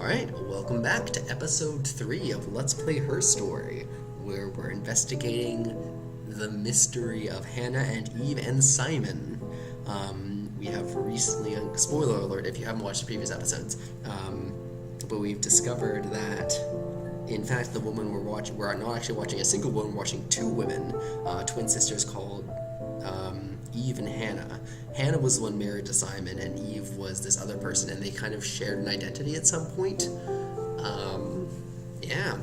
Alright, welcome back to episode 3 of Let's Play Her Story, where we're investigating the mystery of Hannah and Eve and Simon. We have recently, spoiler alert if you haven't watched the previous episodes, but we've discovered that, in fact, the woman we're not actually watching a single woman, we're watching two women, twin sisters called Eve and Hannah. Hannah was the one married to Simon, and Eve was this other person, and they kind of shared an identity at some point. Yeah.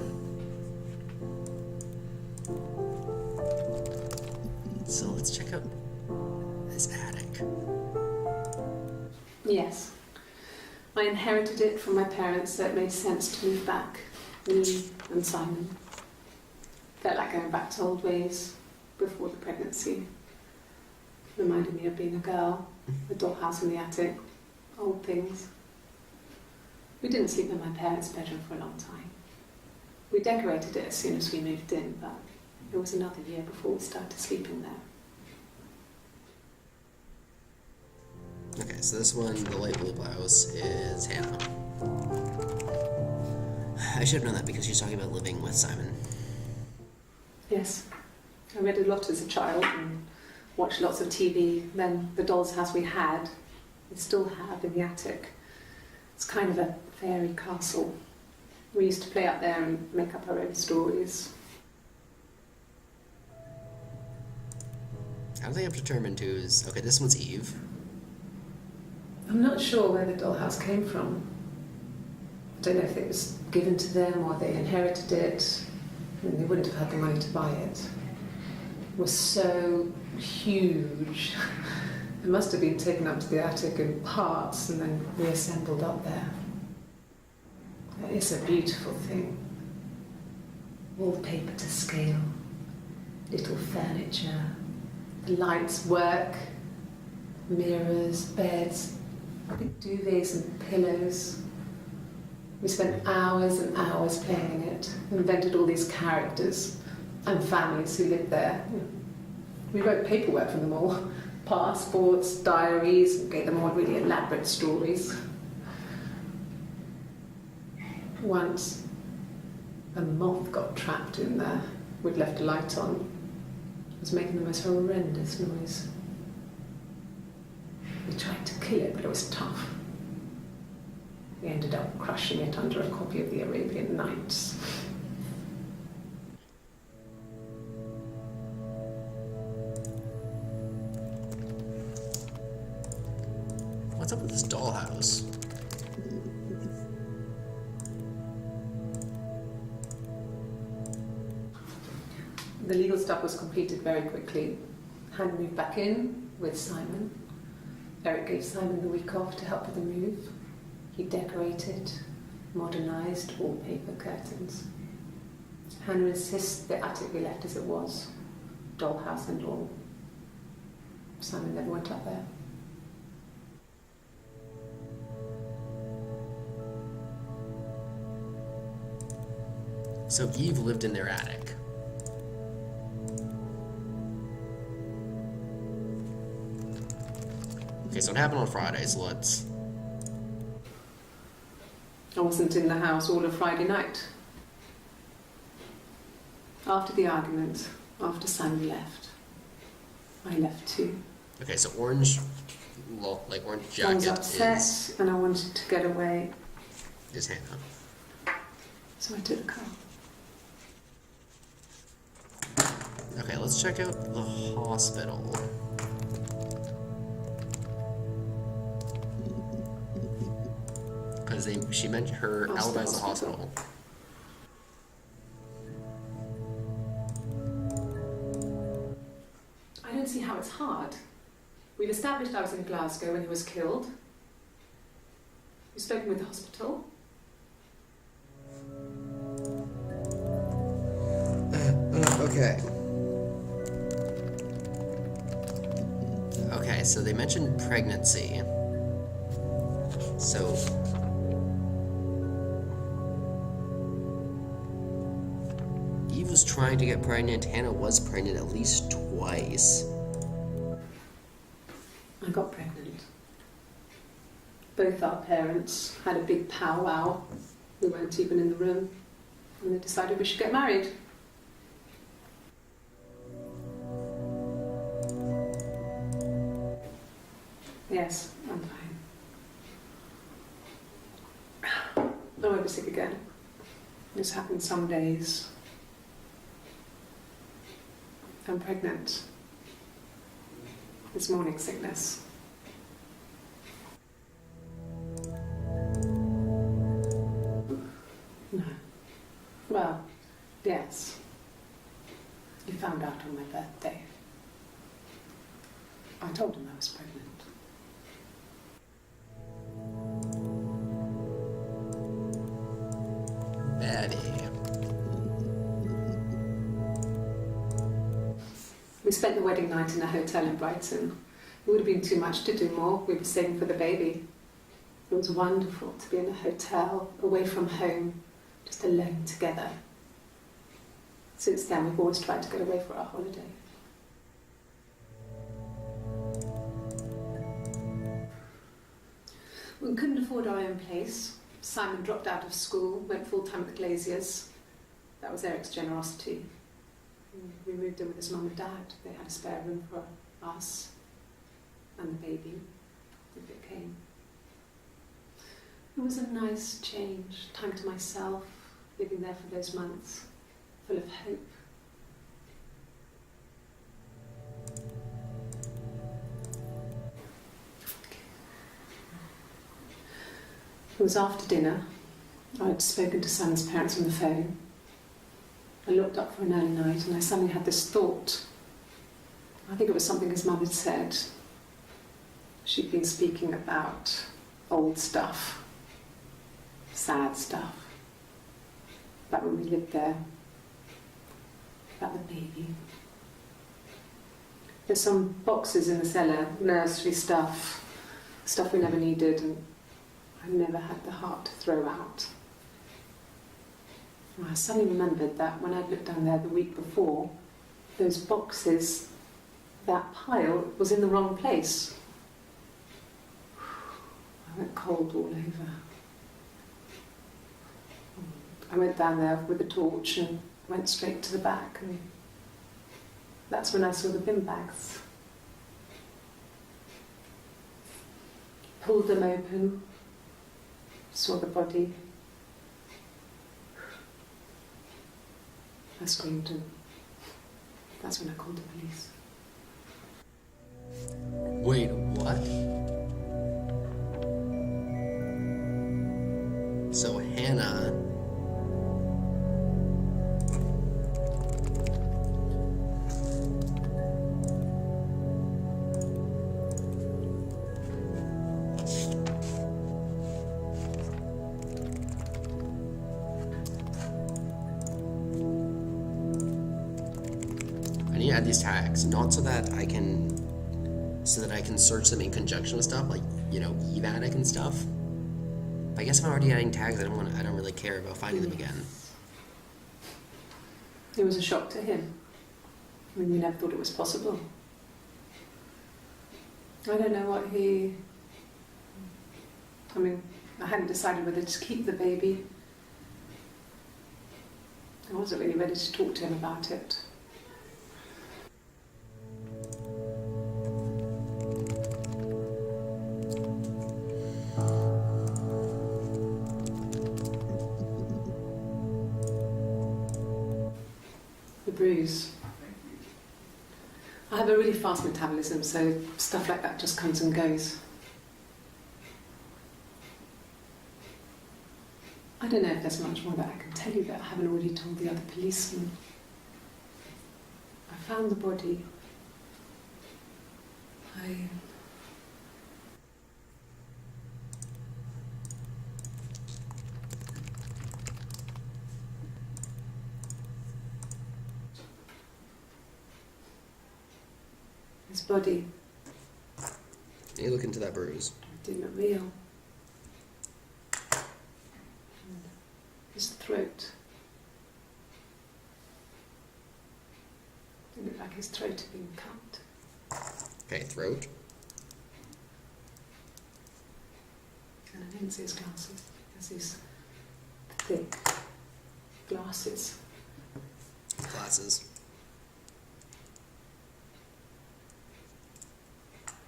So let's check out this attic. Yes. I inherited it from my parents, so it made sense to move back. Me and Simon. Felt like going back to old ways before the pregnancy. Reminded me of being a girl, a dollhouse in the attic, old things. We didn't sleep in my parents' bedroom for a long time. We decorated it as soon as we moved in, but it was another year before we started sleeping there. Okay, so this one, the light blue blouse, is Hannah. I should have known that because she's talking about living with Simon. Yes. I read a lot as a child and watched lots of TV. Then the doll's house we had, we still have in the attic. It's kind of a fairy castle. We used to play up there and make up our own stories. I don't think I've determined who's... Okay, this one's Eve. I'm not sure where the dollhouse came from. I don't know if it was given to them or they inherited it. And they wouldn't have had the money to buy it. It was so huge. It must have been taken up to the attic in parts and then reassembled up there. It's a beautiful thing. Wallpaper to scale, little furniture, the lights work, mirrors, beds, big duvets and pillows. We spent hours and hours playing in it, invented all these characters and families who lived there. We wrote paperwork for them all, passports, diaries, and gave them all really elaborate stories. Once, a moth got trapped in there. We'd left a light on. It was making the most horrendous noise. We tried to kill it, but it was tough. We ended up crushing it under a copy of the Arabian Nights. What's up with this dollhouse? The legal stuff was completed very quickly. Hannah moved back in with Simon. Eric gave Simon the week off to help with the move. He decorated, modernised wallpaper curtains. Hannah insists the attic be left as it was, dollhouse and all. Simon never went up there. So Eve lived in their attic. Okay, so it happened on Friday, so let's... I wasn't in the house all of Friday night. After the argument, after Simon left, I left too. Okay, so orange jacket I was upset and I wanted to get away. is Hannah. So I took the car. Okay, let's check out the hospital. Because she mentioned her alibi is the hospital. I don't see how it's hard. We've established I was in Glasgow when he was killed. We've spoken with the hospital. Okay. Okay, so they mentioned pregnancy. So... Eve was trying to get pregnant. Hannah was pregnant at least twice. I got pregnant. Both our parents had a big powwow We weren't even in the room, and they decided we should get married. Yes, I'm fine. I won't be sick again. This happens some days. I'm pregnant. It's morning sickness. No. Well, yes. You found out on my birthday. I told him I was pregnant. Betty. We spent the wedding night in a hotel in Brighton. It would have been too much to do more. We were saving for the baby. It was wonderful to be in a hotel, away from home, just alone together. Since then, we've always tried to go away for our holiday. We couldn't afford our own place. Simon dropped out of school, went full-time at the Glaziers. That was Eric's generosity. We moved in with his mum and dad. They had a spare room for us and the baby, if it came. It was a nice change, time to myself, living there for those months, full of hope. It was after dinner. I'd spoken to Sam's parents on the phone. I looked up for an early night and I suddenly had this thought. I think it was something his mum had said. She'd been speaking about old stuff, sad stuff, about when we lived there, about the baby. There's some boxes in the cellar, nursery stuff we never needed, and I never had the heart to throw out. And I suddenly remembered that when I'd looked down there the week before, those boxes, that pile was in the wrong place. I went cold all over. I went down there with a torch and went straight to the back, and that's when I saw the bin bags. Pulled them open, saw the body. I screamed, and that's when I called the police. Wait, what? So Hannah... I need to add these tags, not so that I can search them in conjunction with stuff like, you know, evatic and stuff. I guess if I'm already adding tags, I don't really care about finding them again. It was a shock to him. I mean, we never thought it was possible. I don't know what he... I mean, I hadn't decided whether to keep the baby. I wasn't really ready to talk to him about it. Bruise. I have a really fast metabolism, so stuff like that just comes and goes. I don't know if there's much more that I can tell you that I haven't already told the other policemen. I found the body. His body. You look into that bruise. Didn't look real. And his throat. It looked like his throat had been cut. Okay, throat. And I didn't see his glasses. There's these thick glasses. Glasses.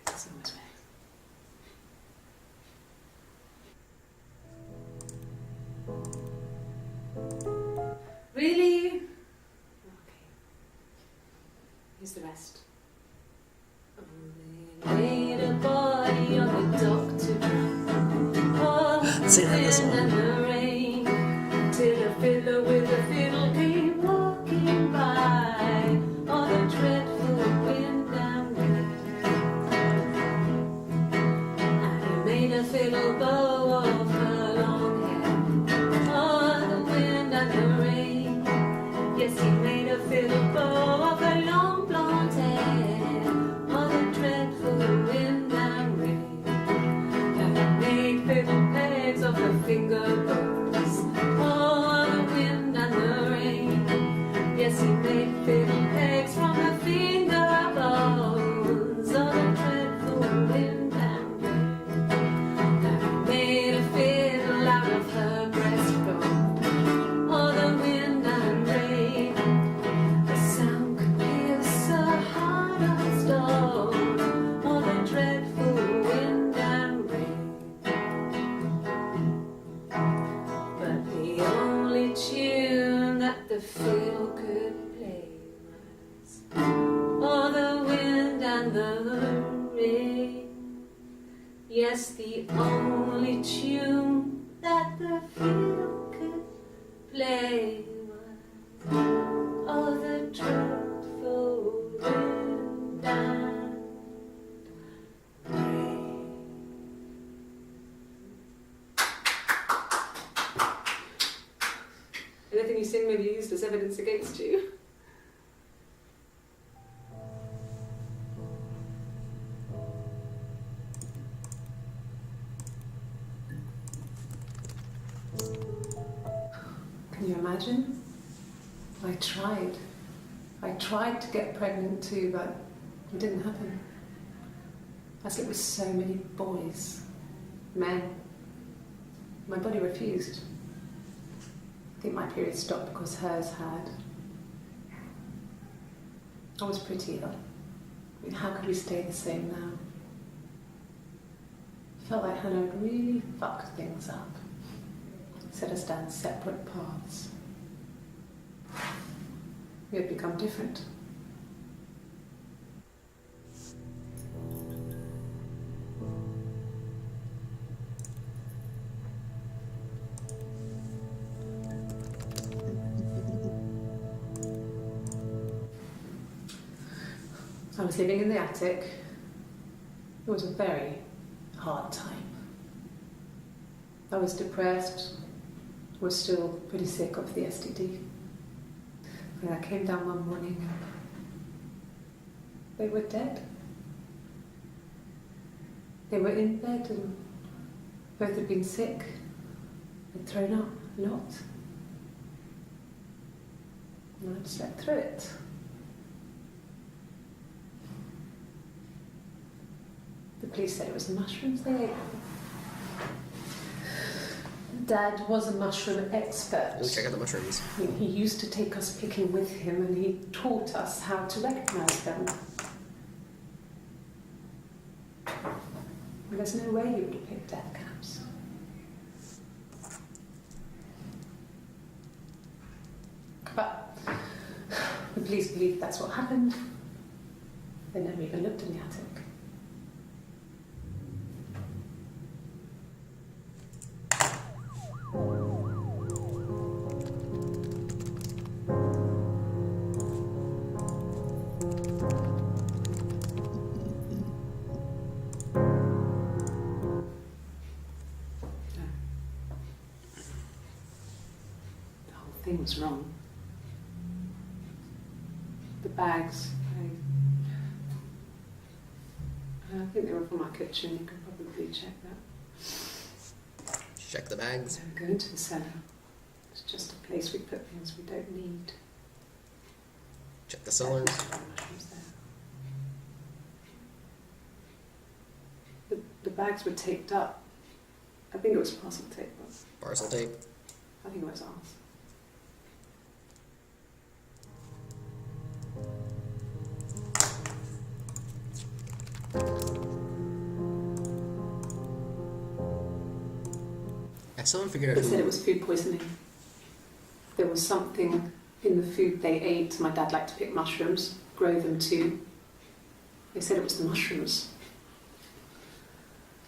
It's always way. Really? Okay. Here's the rest. Laid a body on the doctor. Sing that this one. And the rain, till a fiddler with a fiddle came walking by on a dreadful wind and rain. And he made a fiddle bow of her long hair on the wind and the rain. Yes, he made a fiddle bow of her long blonde hair on the dreadful wind and rain. And he made fiddle pegs of her finger bones on the wind and the rain. Yes, he made fiddle pegs from her finger bones on the dreadful wind and rain. And he made a fiddle out of her breastbone on the wind and rain. The sound could pierce a heart of stone on the dreadful wind and rain. But the only tune that the fiddle could play was "Oh, the wind and the rain." Yes, the only tune that the fiddle could play was "Oh, the dreadful wind and rain." Anything you sing may be used as evidence against you. Can you imagine? I tried. I tried to get pregnant too, but it didn't happen. I slept with so many boys, men. My body refused. I think my period stopped because hers had. I was pretty ill. I mean, how could we stay the same now? Felt like Hannah had really fucked things up. Set us down separate paths. We had become different. I was living in the attic. It was a very hard time. I was depressed, was still pretty sick of the STD. And I came down one morning and they were dead. They were in bed and both had been sick, had thrown up a lot. And I'd slept through it. The police said it was the mushrooms they ate. Dad was a mushroom expert. We'll check out the mushrooms. He used to take us picking with him and he taught us how to recognise them. There's no way you would have picked death caps. But the police believe that's what happened. They never even looked in the attic. Thing was wrong. The bags, I think they were from our kitchen. You could probably check that. Check the bags. So go into the cellar. It's just a place we put things we don't need. Check the cellars. Mushrooms there. The bags were taped up. I think it was parcel tape. Parcel tape. I think it was ours. I still haven't figured out They who... said it was food poisoning. There was something in the food they ate. My dad liked to pick mushrooms, grow them too. They said it was the mushrooms.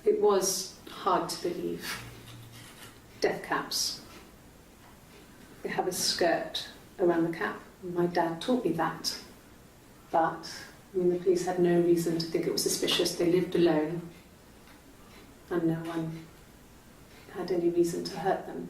It was hard to believe. Death caps. They have a skirt around the cap. My dad taught me that. But the police had no reason to think it was suspicious. They lived alone and no one had any reason to hurt them.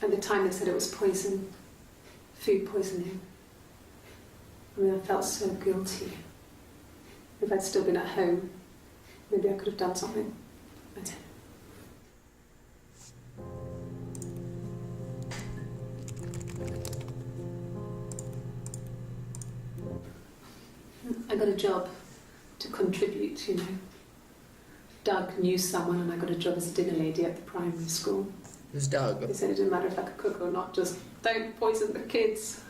At the time they said it was poison, food poisoning. I felt so guilty. If I'd still been at home, maybe I could have done something. I didn't. I got a job to contribute, Doug knew someone and I got a job as a dinner lady at the primary school. Who's Doug? They said it didn't matter if I could cook or not, just don't poison the kids.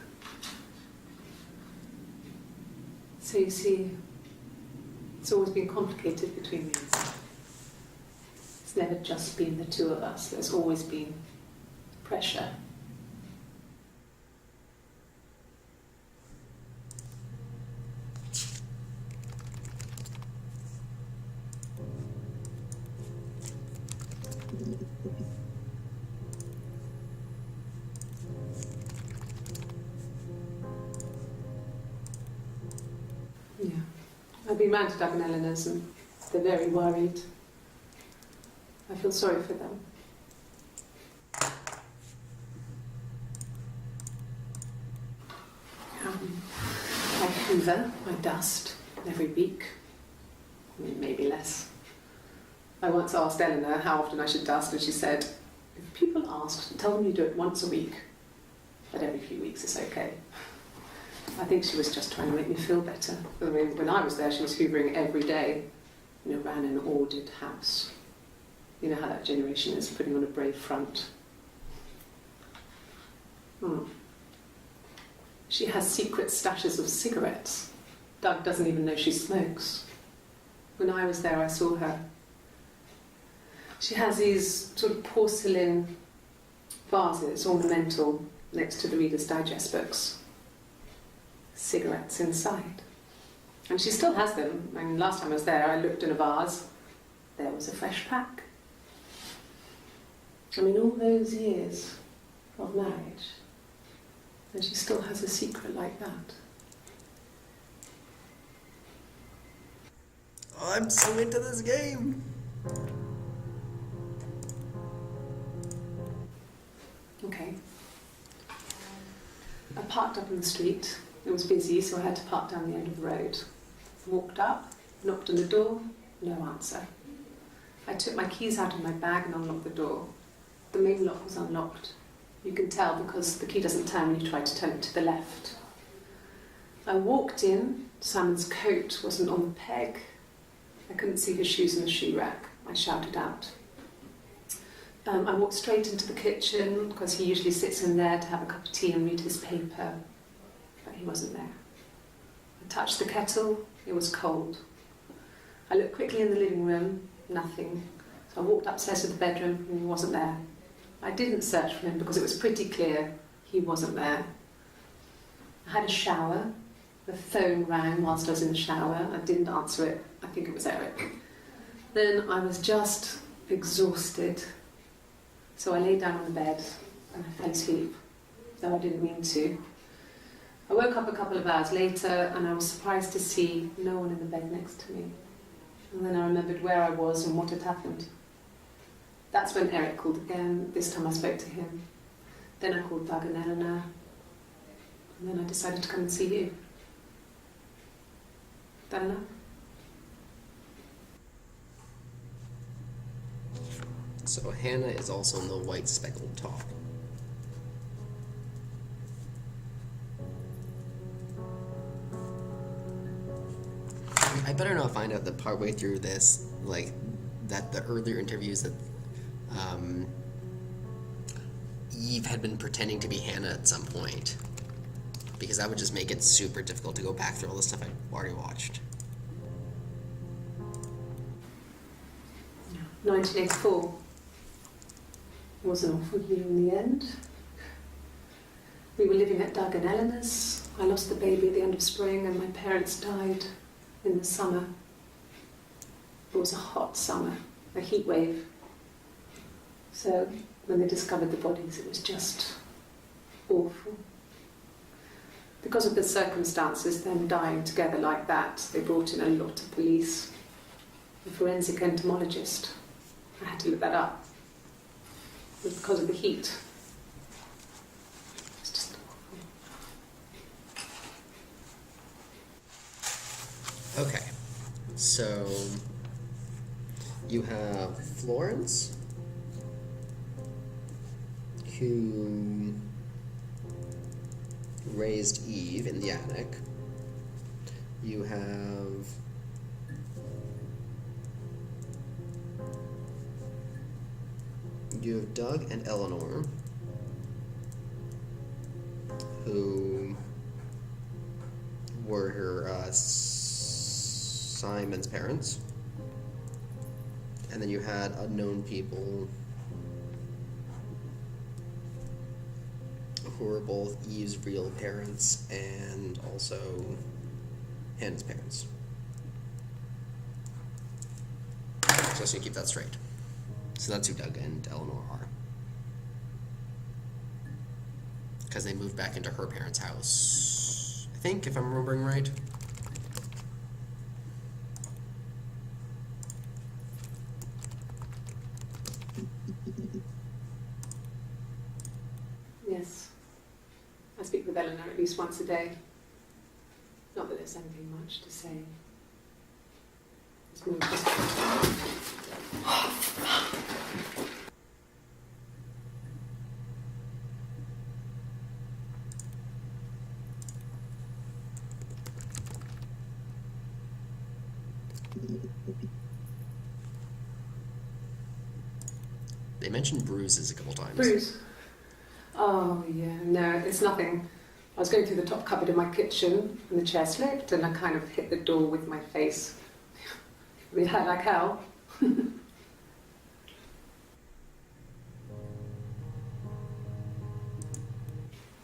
So you see, it's always been complicated between us. It's never just been the two of us, there's always been pressure. Yeah. I've been round to Doug and Eleanor's and they're very worried. I feel sorry for them. I hoover, I dust every week. Maybe less. I once asked Eleanor how often I should dust and she said, if people ask, tell them you do it once a week, but every few weeks is okay. I think she was just trying to make me feel better. When I was there, she was hoovering every day. Ran an ordered house. You know how that generation is, putting on a brave front. She has secret stashes of cigarettes. Doug doesn't even know she smokes. When I was there, I saw her. She has these sort of porcelain vases, ornamental, next to the Reader's Digest books. Cigarettes inside. And she still has them. Last time I was there, I looked in a vase. There was a fresh pack. All those years of marriage, and she still has a secret like that. Oh, I'm so into this game! Okay. I parked up in the street. It was busy, so I had to park down the end of the road. Walked up, knocked on the door, no answer. I took my keys out of my bag and unlocked the door. The main lock was unlocked. You can tell because the key doesn't turn when you try to turn it to the left. I walked in. Simon's coat wasn't on the peg. I couldn't see his shoes in the shoe rack. I shouted out. I walked straight into the kitchen because he usually sits in there to have a cup of tea and read his paper. But he wasn't there. I touched the kettle. It was cold. I looked quickly in the living room. Nothing. So I walked upstairs to the bedroom and he wasn't there. I didn't search for him because it was pretty clear he wasn't there. I had a shower. The phone rang whilst I was in the shower. I didn't answer it. I think it was Eric. Then I was just exhausted. So I lay down on the bed and I fell asleep, though I didn't mean to. I woke up a couple of hours later and I was surprised to see no one in the bed next to me. And then I remembered where I was and what had happened. That's when Eric called again. This time I spoke to him. Then I called Doug and Eleanor. And then I decided to come and see you. That enough? So Hannah is also in the white speckled top. I better not find out that partway through this, like, that the earlier interviews that Eve had been pretending to be Hannah at some point. Because that would just make it super difficult to go back through all the stuff I've already watched. 1984 was an awful year in the end. We were living at Doug and Eleanor's. I lost the baby at the end of spring and my parents died in the summer. It was a hot summer, a heat wave. So when they discovered the bodies, it was just awful. Because of the circumstances, them dying together like that, they brought in a lot of police. A forensic entomologist. I had to look that up. It was because of the heat. It's just awful. Okay, so you have Florence, who raised Eve in the attic. You have Doug and Eleanor, who were her Simon's parents. And then you had unknown people who were both Eve's real parents and also Hannah's parents. Just to keep that straight. So that's who Doug and Eleanor are. Because they moved back into her parents' house, I think, if I'm remembering right. Yes. I speak with Eleanor at least once a day. Not that there's anything much to say. It's more just... They mentioned bruises a couple times. Bruise? Oh, yeah, no, it's nothing. I was going through the top cupboard in my kitchen and the chair slipped and I kind of hit the door with my face. We hurt like hell.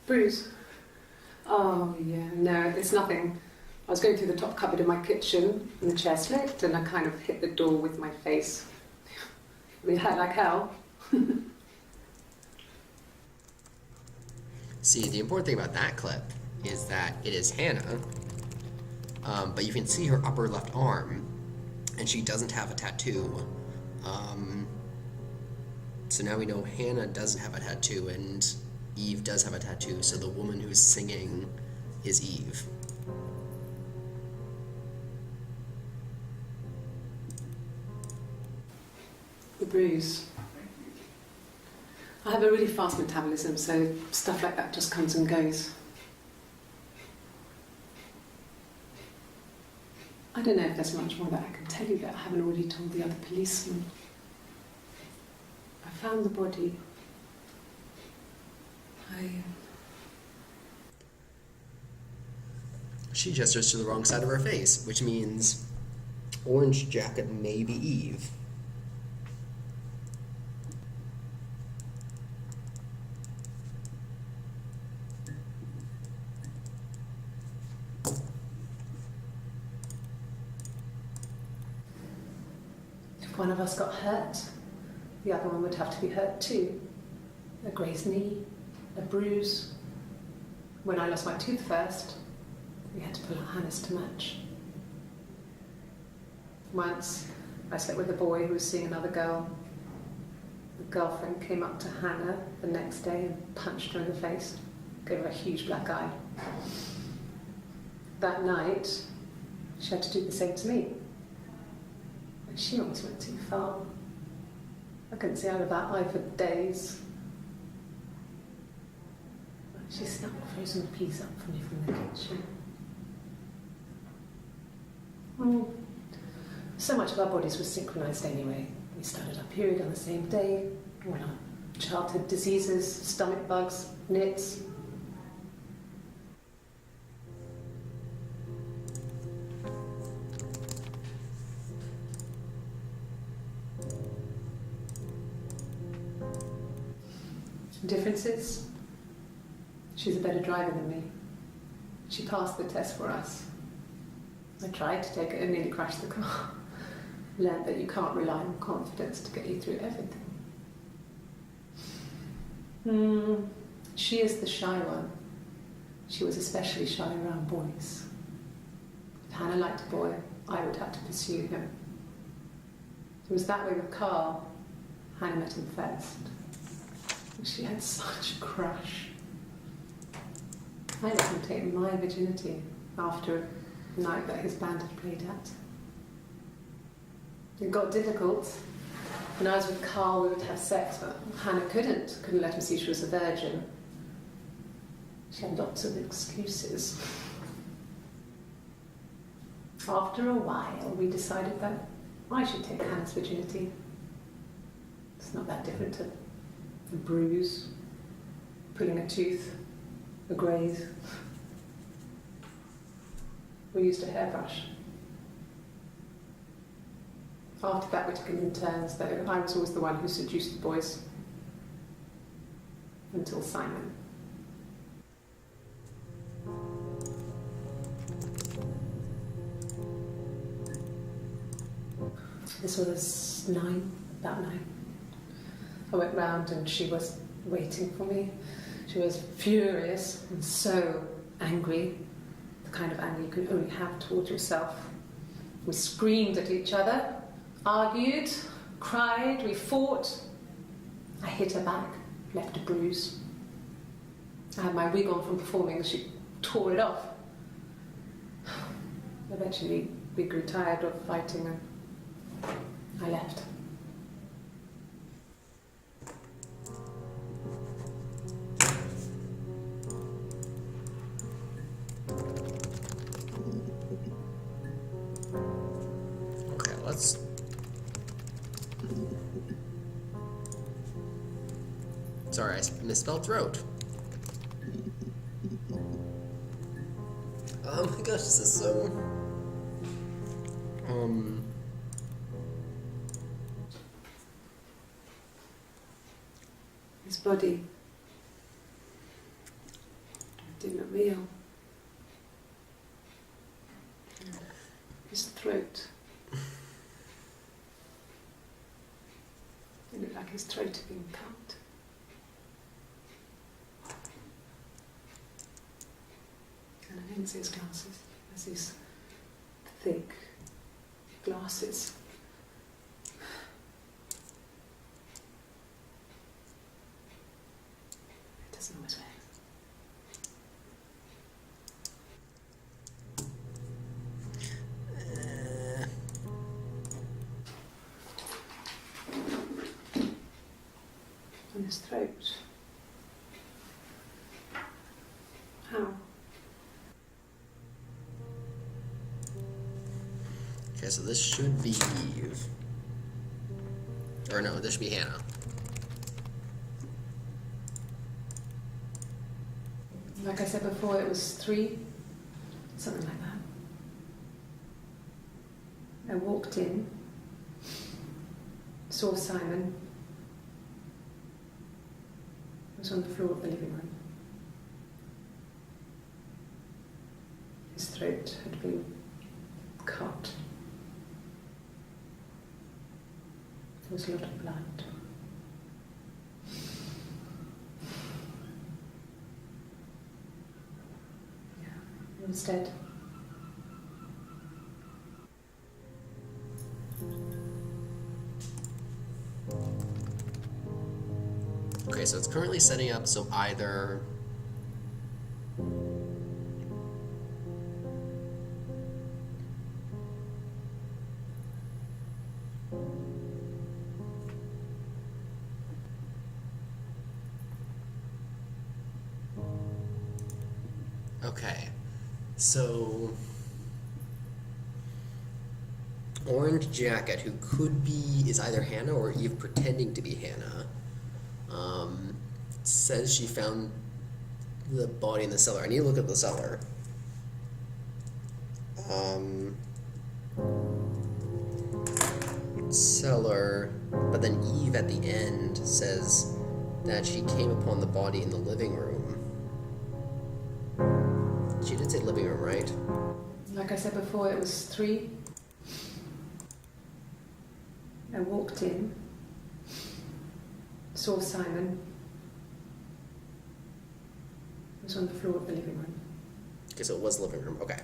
Bruise? Oh, yeah, no, it's nothing. I was going through the top cupboard in my kitchen and the chair slipped and I kind of hit the door with my face. We hurt like hell. See, the important thing about that clip is that it is Hannah, but you can see her upper left arm, and she doesn't have a tattoo. So now we know Hannah doesn't have a tattoo, and Eve does have a tattoo, so the woman who's singing is Eve. The bruise. I have a really fast metabolism, so stuff like that just comes and goes. I don't know if there's much more that I can tell you that I haven't already told the other policeman. I found the body. She gestures to the wrong side of her face, which means orange jacket may be Eve. If one of us got hurt, the other one would have to be hurt too. A grazed knee, a bruise. When I lost my tooth first, we had to pull our harness to match. Once, I slept with a boy who was seeing another girl. The girlfriend came up to Hannah the next day and punched her in the face, gave her a huge black eye. That night, she had to do the same to me. And she almost went too far. I couldn't see out of that eye for days. She snuck frozen peas up for me from the kitchen. So much of our bodies were synchronised anyway. We started our period on the same day. All our childhood diseases, stomach bugs, nits. Differences? She's a better driver than me. She passed the test for us. I tried to take it and nearly crashed the car. Learned that you can't rely on confidence to get you through everything. She is the shy one. She was especially shy around boys. If Hannah liked a boy, I would have to pursue him. It was that way with Carl. Hannah met him first. She had such a crush. I let him take my virginity after a night that his band had played at. It got difficult. When I was with Carl, we would have sex, but Hannah couldn't let him see she was a virgin. She had lots of excuses. After a while, we decided that I should take Hannah's virginity. It's not that different to a bruise, pulling a tooth, a graze. We used a hairbrush. After that, we took it in turns, though. I was always the one who seduced the boys. Until Simon. This was about 9. I went round and she was waiting for me. She was furious and so angry, the kind of anger you can only have towards yourself. We screamed at each other, argued, cried, we fought. I hit her back, left a bruise. I had my wig on from performing and she tore it off. Eventually we grew tired of fighting and I left. Okay, let's... Sorry, I misspelled throat. Oh my gosh, this is so... His body did not real. His throat. It looked like his throat had been cut. And I didn't see his glasses. There's these thick glasses. It doesn't always work. On his throat. How? Okay, so this should be Eve. Or no, this should be Hannah. Like I said before, it was 3, something like that. I walked in, saw Simon. He was on the floor of the living room. His throat had been cut. There was a lot of blood. He was dead. Okay, so it's currently setting up so either... Okay. So, Orange Jacket, who is either Hannah or Eve pretending to be Hannah, says she found the body in the cellar. I need to look at the cellar. Cellar, but then Eve at the end says that she came upon the body in the living room. She did say living room, right? Like I said before, it was 3. I walked in, saw Simon. He was on the floor of the living room. Okay, so it was living room. Okay.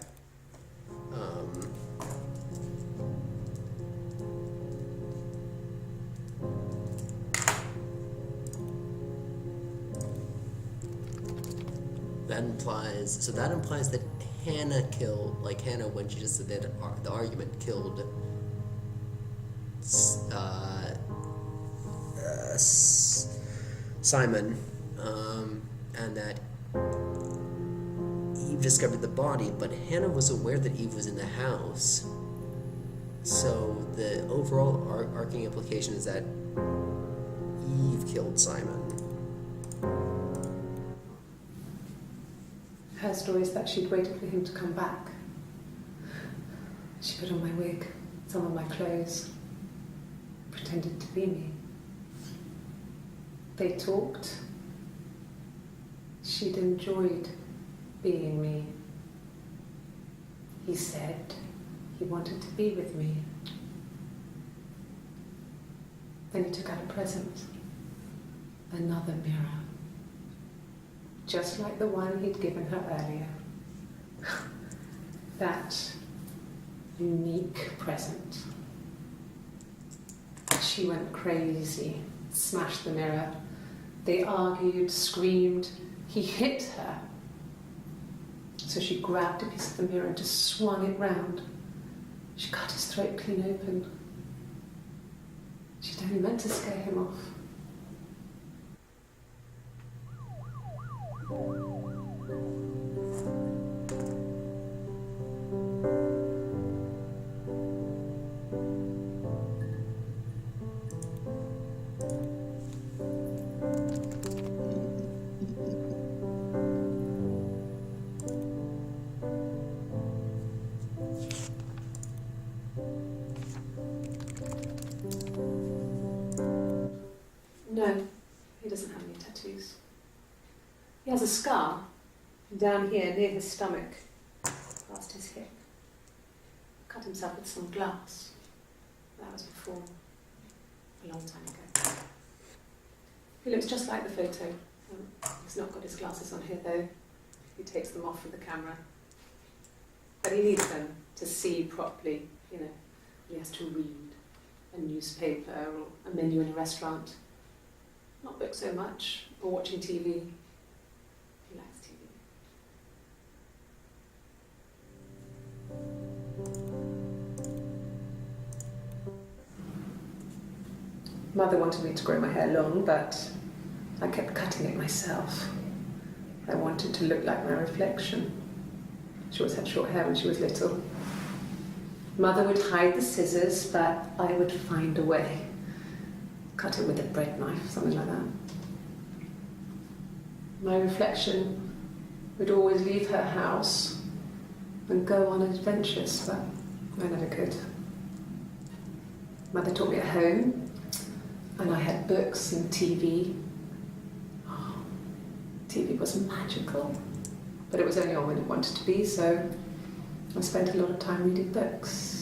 That implies that Hannah when she just did the argument, killed Simon, and that Eve discovered the body, but Hannah was aware that Eve was in the house. So the overall arcing implication is that Eve killed Simon. Her story is that she'd waited for him to come back. She put on my wig, some of my clothes, pretended to be me. They talked. She'd enjoyed being me. He said he wanted to be with me. Then he took out a present, another mirror, just like the one he'd given her earlier. That unique present. She went crazy, smashed the mirror. They argued, screamed. He hit her. So she grabbed a piece of the mirror and just swung it round. She cut his throat clean open. She'd only meant to scare him off. No, he doesn't have any tattoos. He has a scar down here near his stomach, past his hip. Cut himself with some glass. That was before, a long time ago. He looks just like the photo. He's not got his glasses on here though. He takes them off with the camera. But he needs them to see properly, you know. He has to read a newspaper or a menu in a restaurant. Not book so much, or watching TV. He likes TV. Mother wanted me to grow my hair long, but I kept cutting it myself. I wanted to look like my reflection. She always had short hair when she was little. Mother would hide the scissors, but I would find a way. Cut it with a bread knife, something like that. My reflection would always leave her house and go on adventures, but I never could. Mother taught me at home, and I had books and TV. Oh, TV was magical, but it was only on when it wanted to be, so I spent a lot of time reading books.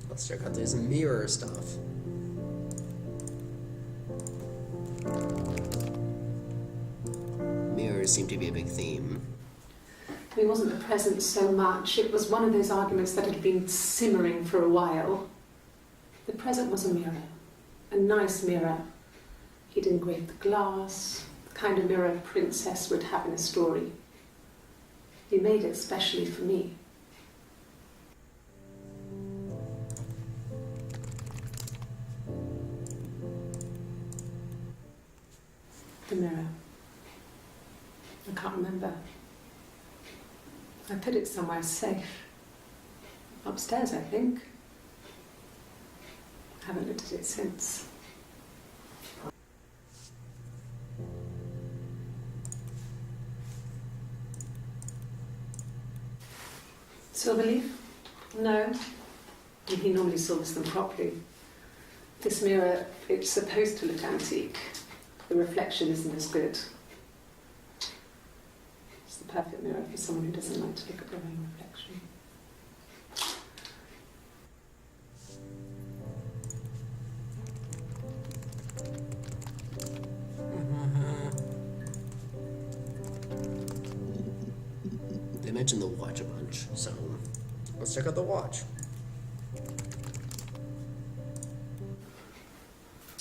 Let's check out this mirror stuff. Mirrors seem to be a big theme. It wasn't the present so much. It was one of those arguments that had been simmering for a while. The present was a mirror, a nice mirror. He'd engraved the glass, the kind of mirror a princess would have in a story. He made it specially for me. The mirror. I can't remember. I put it somewhere safe. Upstairs, I think. I haven't looked at it since. Silverleaf? No. He normally silvers them properly. This mirror, it's supposed to look antique. The reflection isn't as good. It's the perfect mirror for someone who doesn't like to look at their own reflection. They mentioned the watch a bunch, so let's check out the watch.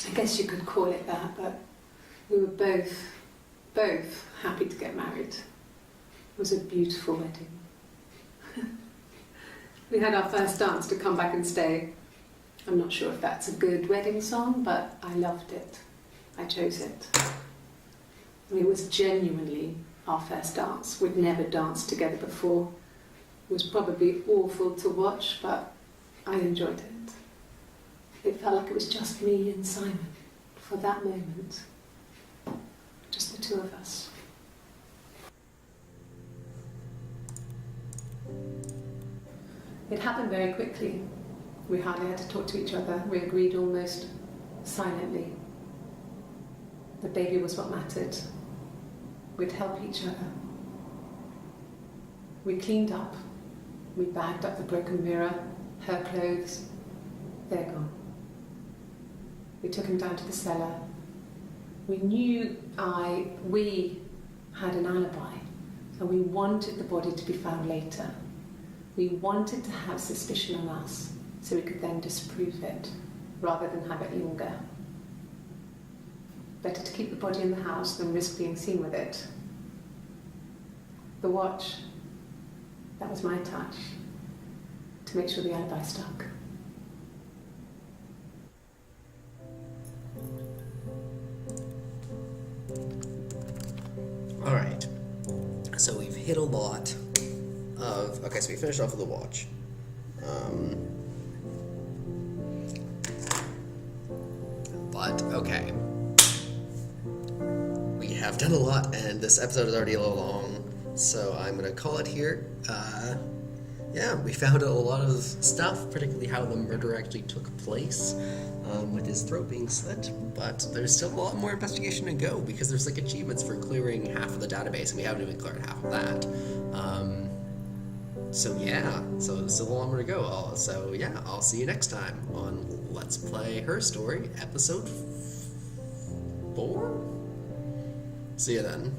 I guess you could call it that, but we were both happy to get married. It was a beautiful wedding. We had our first dance to Come Back and Stay. I'm not sure if that's a good wedding song, but I loved it. I chose it. I mean, it was genuinely our first dance. We'd never danced together before. It was probably awful to watch, but I enjoyed it. It felt like it was just me and Simon for that moment. Just the two of us. It happened very quickly. We hardly had to talk to each other. We agreed almost silently. The baby was what mattered. We'd help each other. We cleaned up. We bagged up the broken mirror, her clothes. They're gone. We took him down to the cellar. We knew we had an alibi, and we wanted the body to be found later. We wanted to have suspicion on us, so we could then disprove it, rather than have it linger. Better to keep the body in the house than risk being seen with it. The watch, that was my touch, to make sure the alibi stuck. Alright, so we've hit a lot of... Okay, so we finished off with the watch. But, okay. We have done a lot, and this episode is already a little long, so I'm going to call it here. Yeah, we found out a lot of stuff, particularly how the murder actually took place, with his throat being slit, but there's still a lot more investigation to go, because there's like achievements for clearing half of the database, and we haven't even cleared half of that. So yeah, so there's still a lot more to go. So yeah, I'll see you next time on Let's Play Her Story, episode 4? See you then.